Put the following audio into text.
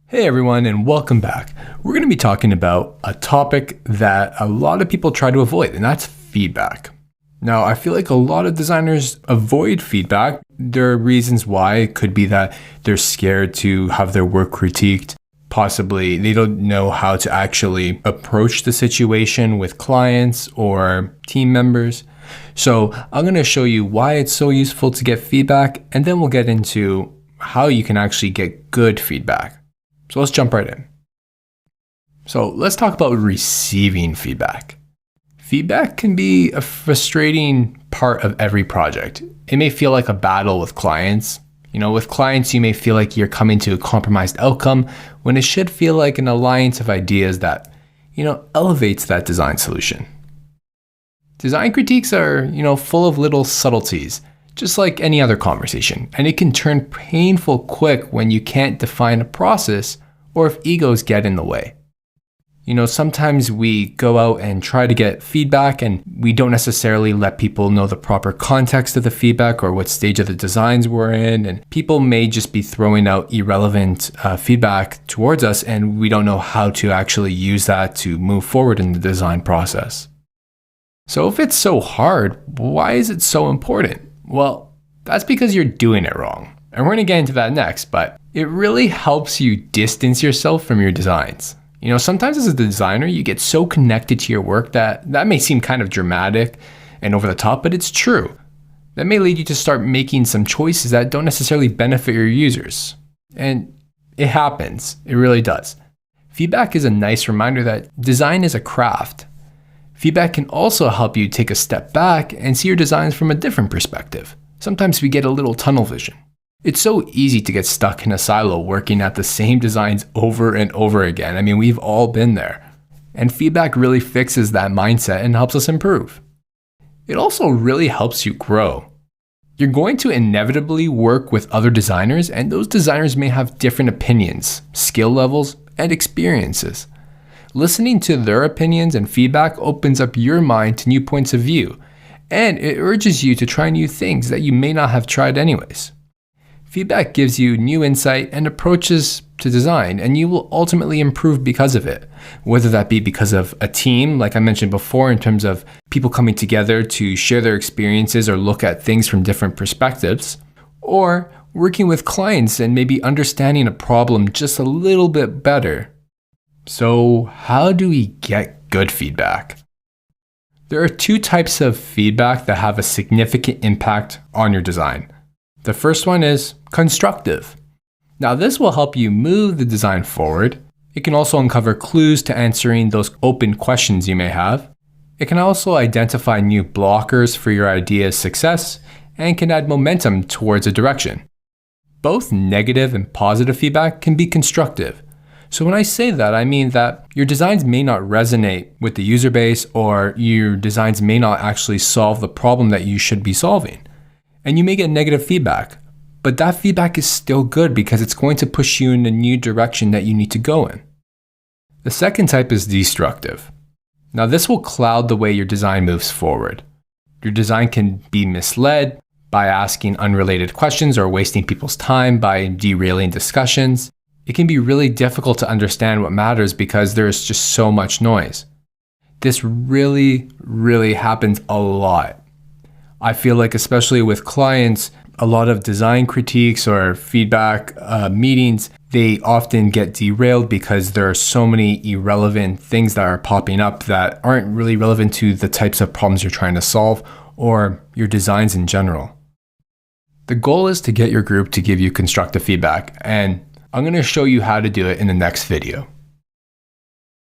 Hey everyone, and welcome back. We're going to be talking about a topic that a lot of people try to avoid, and that's feedback. Now, I feel like a lot of designers avoid feedback. There are reasons why. It could be that they're scared to have their work critiqued. Possibly they don't know how to actually approach the situation with clients or team members. So I'm going to show you why it's so useful to get feedback, and then we'll get into how you can actually get good feedback. So let's jump right in. So let's talk about receiving feedback. Feedback can be a frustrating part of every project. It may feel like a battle with clients. With clients, you may feel like you're coming to a compromised outcome when it should feel like an alliance of ideas that, elevates that design solution. Design critiques are, full of little subtleties, just like any other conversation, and it can turn painful quick when you can't define a process or if egos get in the way. Sometimes we go out and try to get feedback and we don't necessarily let people know the proper context of the feedback or what stage of the designs we're in, and people may just be throwing out irrelevant feedback towards us, and we don't know how to actually use that to move forward in the design process. So if it's so hard, why is it so important? Well, that's because you're doing it wrong. And we're going to get into that next, but it really helps you distance yourself from your designs. Sometimes as a designer, you get so connected to your work that may seem kind of dramatic and over the top, but it's true. That may lead you to start making some choices that don't necessarily benefit your users. And it happens. It really does. Feedback is a nice reminder that design is a craft. Feedback can also help you take a step back and see your designs from a different perspective. Sometimes we get a little tunnel vision. It's so easy to get stuck in a silo working at the same designs over and over again. We've all been there. And feedback really fixes that mindset and helps us improve. It also really helps you grow. You're going to inevitably work with other designers, and those designers may have different opinions, skill levels, and experiences. Listening to their opinions and feedback opens up your mind to new points of view, and it urges you to try new things that you may not have tried anyways. Feedback gives you new insight and approaches to design, and you will ultimately improve because of it, whether that be because of a team, like I mentioned before, in terms of people coming together to share their experiences or look at things from different perspectives, or working with clients and maybe understanding a problem just a little bit better. So how do we get good feedback? There are two types of feedback that have a significant impact on your design. The first one is constructive. Now this will help you move the design forward. It can also uncover clues to answering those open questions you may have. It can also identify new blockers for your idea's success and can add momentum towards a direction. Both negative and positive feedback can be constructive. So when I say that, I mean that your designs may not resonate with the user base, or your designs may not actually solve the problem that you should be solving. And you may get negative feedback, but that feedback is still good because it's going to push you in a new direction that you need to go in. The second type is destructive. Now this will cloud the way your design moves forward. Your design can be misled by asking unrelated questions or wasting people's time by derailing discussions. It can be really difficult to understand what matters because there is just so much noise. This really, really happens a lot. I feel like especially with clients, a lot of design critiques or feedback meetings, they often get derailed because there are so many irrelevant things that are popping up that aren't really relevant to the types of problems you're trying to solve or your designs in general. The goal is to get your group to give you constructive feedback, and I'm going to show you how to do it in the next video.